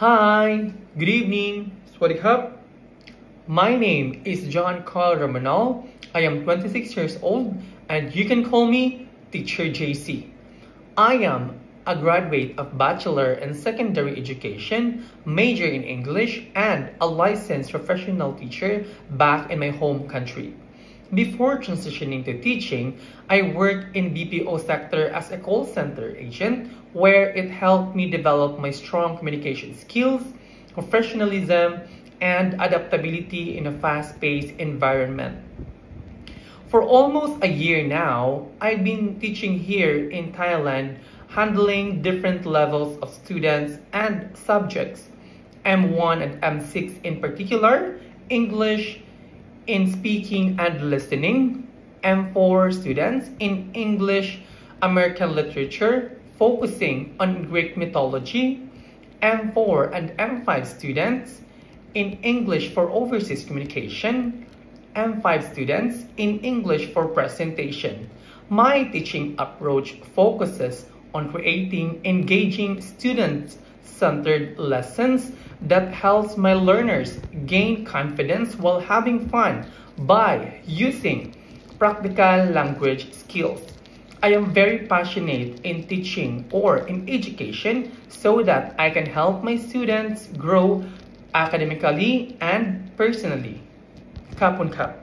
Hi, good evening. Swadee Cup. My name is John Carl Romanol. I am 26 years old and you can call me Teacher JC. I am a graduate of Bachelor in Secondary Education, major in English, and a licensed professional teacher back in my home country. Before transitioning to teaching, I worked in BPO sector as a call center agent where it helped me develop my strong communication skills, professionalism, and adaptability in a fast-paced environment. For almost a year now, I've been teaching here in Thailand, handling different levels of students and subjects, M1 and M6 in particular, English in speaking and listening, M4 students in English, American literature, focusing on Greek mythology, M4 and M5 students in English for overseas communication, M5 students in English for presentation. My teaching approach focuses on creating engaging student-centered lessons that helps my learners gain confidence while having fun by using practical language skills. I am very passionate in teaching or in education so that I can help my students grow academically and personally. Kapun Kap.